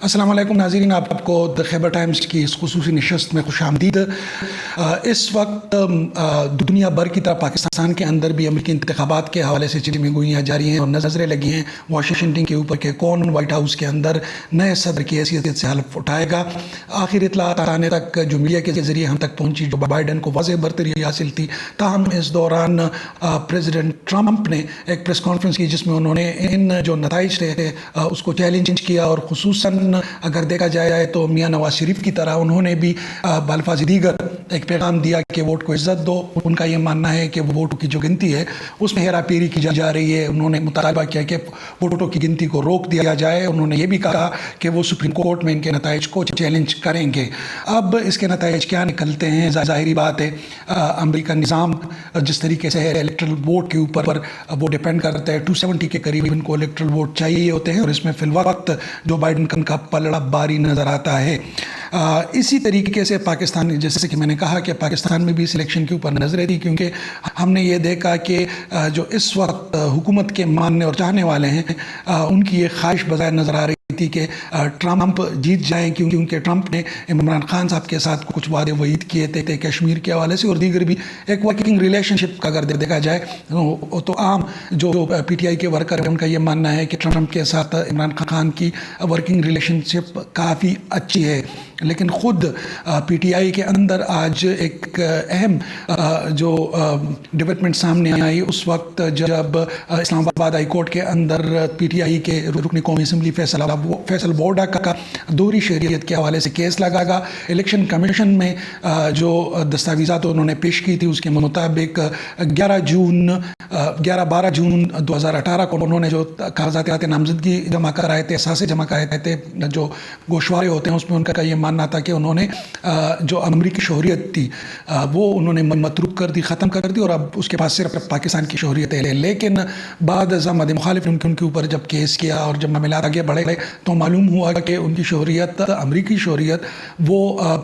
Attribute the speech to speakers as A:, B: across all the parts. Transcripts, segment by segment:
A: السلام علیکم ناظرین، آپ کو دی خیبر ٹائمز کی اس خصوصی نشست میں خوش آمدید۔ اس وقت دنیا بھر کی طرح پاکستان کے اندر بھی امریکی انتخابات کے حوالے سے چیزیں گوئیاں جاری ہیں اور نظریں لگی ہیں واشنگٹن کے اوپر کہ کون وائٹ ہاؤس کے اندر نئے صدر کی حیثیت سے حلف اٹھائے گا۔ آخر اطلاعات آنے تک جو میڈیا کے ذریعے ہم تک پہنچی، جو بائیڈن کو واضح برتری حاصل تھی، تاہم اس دوران پریزیڈنٹ ٹرمپ نے ایک پریس کانفرنس کی جس میں انہوں نے ان جو نتائج تھے اس کو چیلنج کیا، اور خصوصاً اگر دیکھا جائے تو میاں نواز شریف کی طرح انہوں نے بھی بالفاظ دیگر ایک پیغام دیا کہ ووٹ کو عزت دو۔ ان کا یہ ماننا ہے کہ ووٹوں کی جو گنتی ہے اس میں ہیرا پھیری کی جا رہی ہے۔ انہوں نے مطالبہ کیا کہ ووٹوں کی گنتی کو روک دیا جائے۔ انہوں نے یہ بھی کہا کہ وہ سپریم کورٹ میں ان کے نتائج کو چیلنج کریں گے۔ اب اس کے نتائج کیا نکلتے ہیں؟ ظاہری بات ہے امریکہ نظام جس طریقے سے ہے الیکٹرل ووٹ کے اوپر وہ ڈیپینڈ کرتا ہے۔ 270 کے قریب ان کو الیکٹرل ووٹ چاہیے ہوتے ہیں، اور اس میں فی الوقت جو بائیڈن کا پلڑا باری نظر آتا ہے۔ اسی طریقے سے پاکستان، جیسے کہ میں نے کہا کہ پاکستان میں بھی اس الیکشن کے اوپر نظریں تھی، کیونکہ ہم نے یہ دیکھا کہ جو اس وقت حکومت کے ماننے اور چاہنے والے ہیں ان کی یہ خواہش بظاہر نظر آ رہی تھی کہ ٹرمپ جیت جائیں، کیونکہ ٹرمپ نے عمران خان صاحب کے ساتھ کچھ وعدے وعید کیے تھے کشمیر کے حوالے سے، اور دیگر بھی ایک ورکنگ ریلیشن شپ کا اگر دیکھا جائے تو عام جو پی ٹی آئی کے ورکر ہیں ان کا یہ ماننا ہے کہ ٹرمپ کے ساتھ عمران خان کی ورکنگ ریلیشن شپ کافی اچھی ہے۔ لیکن خود پی ٹی آئی کے اندر آج ایک اہم جو ڈیولپمنٹ سامنے آئی اس وقت جب اسلام آباد ہائی کورٹ کے اندر پی ٹی آئی کے رکن قومی اسمبلی فیصل بورڈا کا دوہری شہریت کے حوالے سے کیس لگا گا۔ الیکشن کمیشن میں جو دستاویزات انہوں نے پیش کی تھی اس کے مطابق 12 جون 2018 کو انہوں نے جو کاغذات نامزدگی جمع کرائے تھے، اثاثے جمع کرائے تھے، جو گوشوارے ہوتے ہیں اس میں ان کا یہ ماننا تھا کہ انہوں نے جو امریکی شہریت تھی وہ انہوں نے متروک کر دی، ختم کر دی، اور اب اس کے پاس صرف پاکستان کی شہریت ہے۔ لیکن بعد ازاں مد مخالف ان کے اوپر جب کیس کیا اور جب معاملات آگے بڑھے تو معلوم ہوا کہ ان کی شہریت، امریکی شہریت، وہ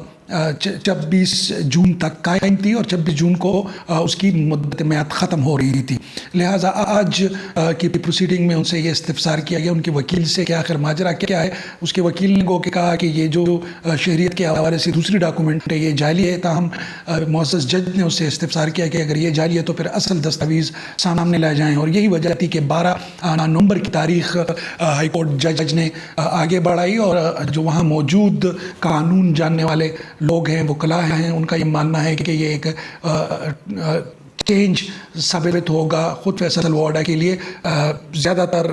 A: 26 جون تک قائم تھی، اور 26 جون کو اس کی مدت میعاد ختم ہو رہی تھی۔ لہٰذا آج کی پروسیڈنگ میں ان سے یہ استفسار کیا گیا ان کے وکیل سے کہ آخر ماجرا کیا ہے۔ اس کے وکیل نے گو کہ کہا کہ یہ جو شہریت کے حوالے سے دوسری ڈاکومنٹ ہے یہ جعلی ہے، تاہم معزز جج نے اس سے استفسار کیا کہ اگر یہ جعلی ہے تو پھر اصل دستاویز سامنے لائے جائیں، اور یہی وجہ تھی کہ 12 نومبر کی تاریخ ہائی کورٹ جج نے آگے بڑھائی، اور جو وہاں موجود قانون جاننے والے لوگ ہیں، وکلاء ہیں، ان کا یہ ماننا ہے کہ یہ ایک چینج ثابت ہوگا۔ خود فیصل بورڈا کے لیے زیادہ تر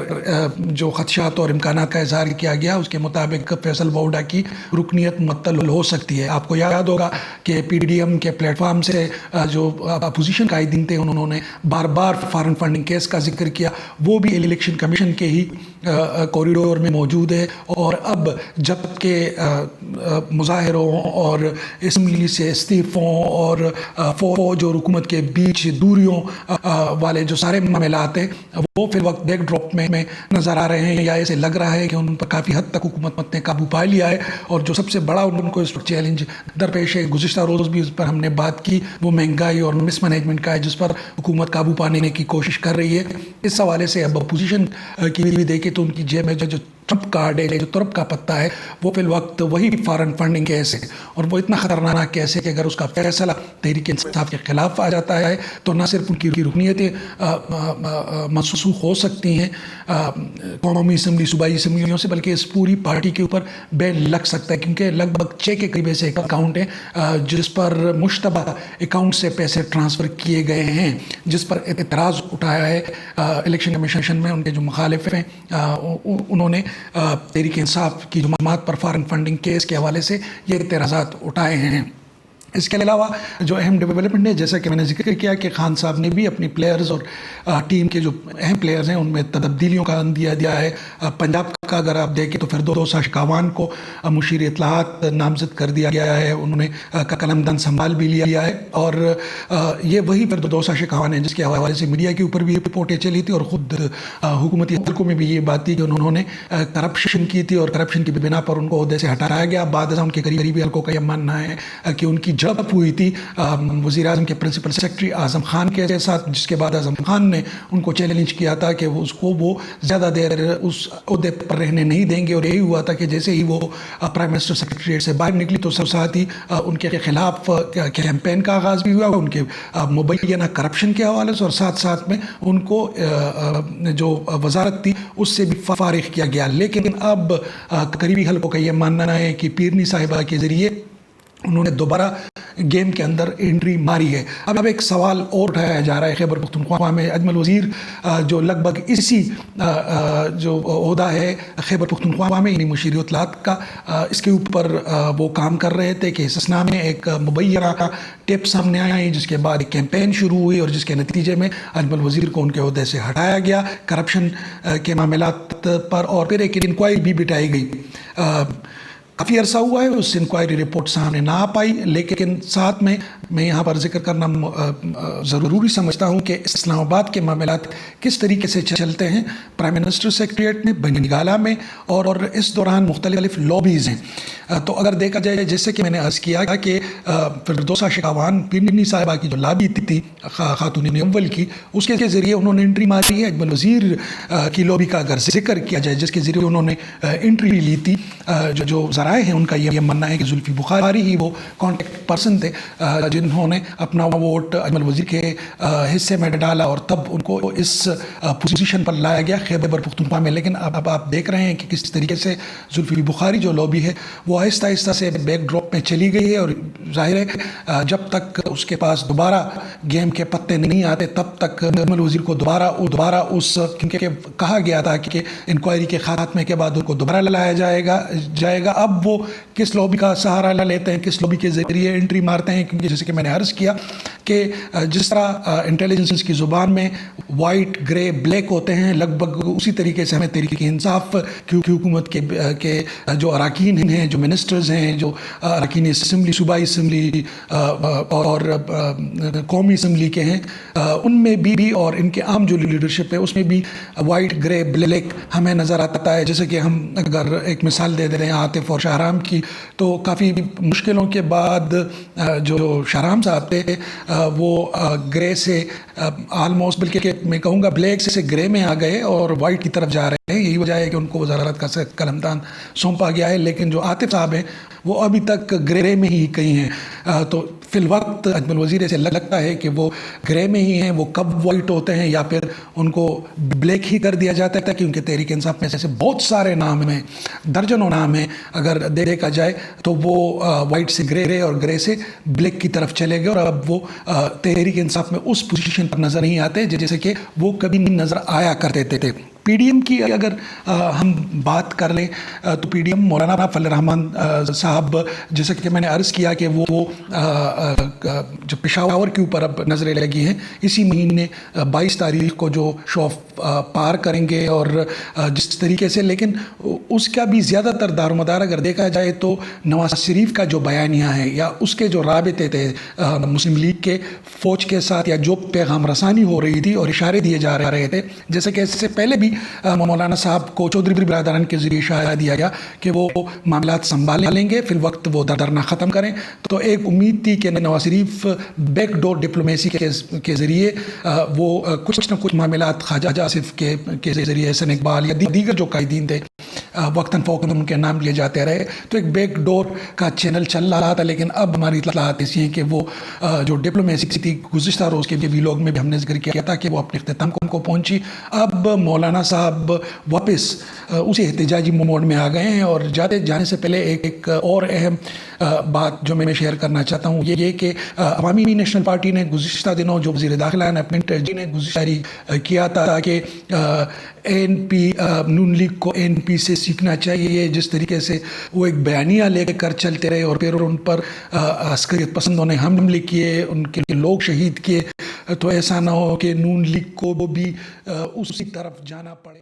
A: جو خدشات اور امکانات کا اظہار کیا گیا اس کے مطابق فیصل بورڈا کی رکنیت معطل ہو سکتی ہے۔ آپ کو یاد ہوگا کہ پی ڈی ایم کے پلیٹ فارم سے جو اپوزیشن قائدین تھے انہوں نے بار بار فارن فنڈنگ کیس کا ذکر کیا، وہ بھی الیکشن کمیشن کے ہی کوریڈور میں موجود ہے، اور اب جب کہ مظاہروں اور اسمبلی سے استعفوں اور فوج اور حکومت کے بیچ دوریوں والے جو سارے معاملات ہیں وہ فی الوقت بیک ڈراپ میں نظر آ رہے ہیں، یا ایسے لگ رہا ہے کہ ان پر کافی حد تک حکومت نے قابو پا لیا ہے۔ اور جو سب سے بڑا ان کو اس وقت چیلنج درپیش ہے، گزشتہ روز بھی اس پر ہم نے بات کی، وہ مہنگائی اور مس مینجمنٹ کا ہے جس پر حکومت قابو پانے کی کوشش کر رہی ہے۔ اس حوالے سے اب اپوزیشن کی بھی دیکھیں تو ان کی جیب میں جو ٹرمپ کارڈ ہے، جو ترپ کا پتہ ہے، وہ فی الوقت وہی فارن فنڈنگ کیس ہے، اور وہ اتنا خطرناک کیس ہے کہ اگر اس کا فیصلہ تحریک انصاف کے خلاف آ جاتا ہے تو نہ صرف ان کی رکنیتیں منسوخ ہو سکتی ہیں قومی اسمبلی، صوبائی اسمبلیوں سے، بلکہ اس پوری پارٹی کے اوپر بین لگ سکتا ہے، کیونکہ لگ بھگ 6 کے قریب ایسے اکاؤنٹ ہیں جس پر مشتبہ اکاؤنٹ سے پیسے ٹرانسفر کیے گئے ہیں، جس پر اعتراض اٹھایا ہے الیکشن کمیشن میں۔ ان کے جو مخالف ہیں انہوں نے تحریک انصاف کی جماعت پر فارن فنڈنگ کیس کے حوالے سے یہ اعتراضات اٹھائے ہیں۔ اس کے علاوہ جو اہم ڈیولپمنٹ ہے، جیسا کہ میں نے ذکر کیا کہ خان صاحب نے بھی اپنی پلیئرز اور ٹیم کے جو اہم پلیئرز ہیں ان میں تبدیلیوں کا دیا ہے۔ پنجاب کا اگر آپ دیکھیں تو فردوس شکاوان کو مشیر اطلاعات نامزد کر دیا گیا ہے، انہوں نے قلم دن سنبھال بھی لیا ہے، اور یہ وہی فردوس شکاوان ہے جس کے حوالے سے میڈیا کے اوپر بھی رپورٹیں چلی تھی، اور خود حکومتی حلقوں میں بھی یہ بات تھی کہ انہوں نے کرپشن کی تھی، اور کرپشن کی بنا پر ان کو عہدے سے ہٹایا گیا۔ بعد ازاں ان کے قریبی حلقوں کا یہ ماننا ہے کہ ان کی جب ہوئی تھی وزیر اعظم کے پرنسپل سیکرٹری اعظم خان کے ساتھ، جس کے بعد اعظم خان نے ان کو چیلنج کیا تھا کہ وہ زیادہ دیر اس عہدے پر رہنے نہیں دیں گے. اور یہی ہوا تھا کہ جیسے ہی وہ پرائم منسٹر سیکریٹریٹ سے باہر نکلی تو ساتھ ہی ان کے خلاف کیمپین کا آغاز بھی ہوا, ان کے مبینہ کرپشن کے حوالے سے, اور ساتھ ساتھ میں ان کو جو وزارت تھی اس سے بھی فارغ کیا گیا. لیکن اب قریبی حلقوں کا یہ ماننا ہے کہ پیرنی صاحبہ کے ذریعے انہوں نے دوبارہ گیم کے اندر انٹری ماری ہے. اب ایک سوال اور اٹھایا جا رہا ہے خیبر پختونخوا میں. اجمل وزیر جو لگ بھگ اسی جو عہدہ ہے خیبر پختونخوا میں, یعنی مشیر اطلاعات کا, اس کے اوپر وہ کام کر رہے تھے کہ اس اسنا میں ایک مبینہ کا ٹیپ سامنے آئی, جس کے بعد ایک کیمپین شروع ہوئی اور جس کے نتیجے میں اجمل وزیر کو ان کے عہدے سے ہٹایا گیا کرپشن کے معاملات پر, اور پھر ایک انکوائری بھی بٹھائی گئی. کافی عرصہ ہوا ہے اس انکوائری رپورٹ سامنے نہ آ پائی, لیکن ساتھ میں یہاں پر ذکر کرنا ضروری سمجھتا ہوں کہ اسلام آباد کے معاملات کس طریقے سے چلتے ہیں پرائم منسٹر سیکریٹریٹ میں, بنگالہ میں, اور اس دوران مختلف لابیز ہیں. تو اگر دیکھا جائے جیسے کہ میں نے عرض کیا کہ فردوسہ شکاوان پیرنی صاحبہ کی جو لابی تھی خاتون اول کی, اس کے ذریعے انہوں نے انٹری ماری ہے. اجمل وزیر کی لابی کا اگر ذکر کیا جائے جس کے ذریعے انہوں نے انٹری لی تھی, جو ذرائع ہیں ان کا یہ ماننا ہے کہ زلفی بخاری ہی وہ کانٹیکٹ پرسن تھے جنہوں نے اپنا ووٹ اجمل وزیر کے حصے میں ڈالا, اور تب ان کو اس پوزیشن پر لایا گیا خیبر پختونخوا میں. لیکن اب آپ دیکھ رہے ہیں کہ کس طریقے سے زلفی بخاری جو لابی ہے وہ آہستہ آہستہ سے بیک ڈراپ میں چلی گئی ہے, اور ظاہر ہے جب تک اس کے پاس دوبارہ گیم کے پتے نہیں آتے تب تک اجمل وزیر کو دوبارہ اس, کیونکہ کہا گیا تھا کہ انکوائری کے خاتمے کے بعد ان کو دوبارہ لایا جائے گا. اب وہ کس لابی کا سہارا لیتے ہیں, کس لابی کے ذریعے انٹری مارتے ہیں, کیونکہ جیسے کہ میں نے عرض کیا کہ جس طرح انٹیلیجنس کی زبان میں وائٹ, گرے, بلیک ہوتے ہیں, لگ بھگ اسی طریقے سے ہمیں تحریک انصاف کی حکومت کے جو اراکین ہیں, جو منسٹرز ہیں, جو اراکین اسمبلی, صوبائی اسمبلی اور قومی اسمبلی کے ہیں, ان میں بھی اور ان کے عام جو لیڈرشپ ہے اس میں بھی وائٹ, گرے, بلیک ہمیں نظر آتا ہے. جیسے کہ ہم اگر ایک مثال دے رہے ہیں عاطف اور شاہرام کی, تو کافی مشکلوں کے بعد جو شاہرام صاحب تھے وہ گرے سے آلموسٹ, بلکہ میں کہوں گا بلیک سے گرے میں آ گئے اور وائٹ کی طرف جا رہے ہیں. یہی وجہ ہے کہ ان کو وزارت کا قلمدان سونپا گیا ہے. لیکن جو عاطف صاحب ہیں وہ ابھی تک گرے میں ہی کہیں ہیں. تو فی الوقت اجمل وزیر سے لگتا ہے کہ وہ گرے میں ہی ہیں. وہ کب وائٹ ہوتے ہیں یا پھر ان کو بلیک ہی کر دیا جاتا ہے, کیونکہ تحریک انصاف میں سے بہت سارے نام ہیں, درجنوں نام ہیں, اگر دیکھا جائے تو وہ وائٹ سے گرے اور گرے سے بلیک کی طرف چلے گئے, اور اب وہ تحریک انصاف میں اس پوزیشن پر نظر نہیں آتے جیسے کہ وہ کبھی نہیں نظر آیا کرتے تھے. پی ڈی ایم کی اگر ہم بات کر لیں تو پی ڈی ایم مولانا فضل الرحمان صاحب, جیسا کہ میں نے عرض کیا کہ وہ جو پشاور کے اوپر اب نظریں لگی ہیں, اسی مہینے 22 تاریخ کو جو شو پار کریں گے, اور جس طریقے سے, لیکن اس کا بھی زیادہ تر دار و مدار اگر دیکھا جائے تو نواز شریف کا جو بیانیہ ہے یا اس کے جو رابطے تھے مسلم لیگ کے فوج کے ساتھ, یا جو پیغام رسانی ہو رہی تھی اور اشارے دیے جا رہے تھے, جیسے کہ اس سے پہلے بھی مولانا صاحب کو چودھری برادران کے ذریعے اشارہ دیا گیا کہ وہ معاملات سنبھالیں گے, فی الوقت وہ دردنہ ختم کریں. تو ایک امید تھی کہ Nawaz Sharif back door diplomacy کے ذریعے وہ کچھ نہ کچھ معاملات خواجہ آصف کے ذریعے, حسن اقبال یا دیگر جو قائدین تھے وقتاً فوقتاً ان کے نام لیے جاتے رہے, تو ایک بیک ڈور کا چینل چل رہا تھا. لیکن اب ہماری اطلاعات ایسی ہیں کہ وہ جو ڈپلومیسی تھی گزشتہ روز کے ویلاگ میں بھی ہم نے ذکر کیا تھا کہ وہ اپنے اختتام کو پہنچی. اب مولانا صاحب واپس اسی احتجاجی موڈ میں آ گئے ہیں, اور جانے سے پہلے ایک اور اہم بات جو میں شیئر کرنا چاہتا ہوں یہ کہ عوامی نیشنل پارٹی نے گزشتہ دنوں جو وزیر داخلہ نے اپنے جی نے گزشتہ کیا تھا کہ نون لیگ کو این پی سے سیکھنا چاہیے, جس طریقے سے وہ ایک بیانیہ لے کر چلتے رہے اور پھر ان پر عسکریت پسندوں نے حملے کیے, ان کے لوگ شہید کیے, تو ایسا نہ ہو کہ نون لیگ کو بھی اسی طرف جانا پڑے.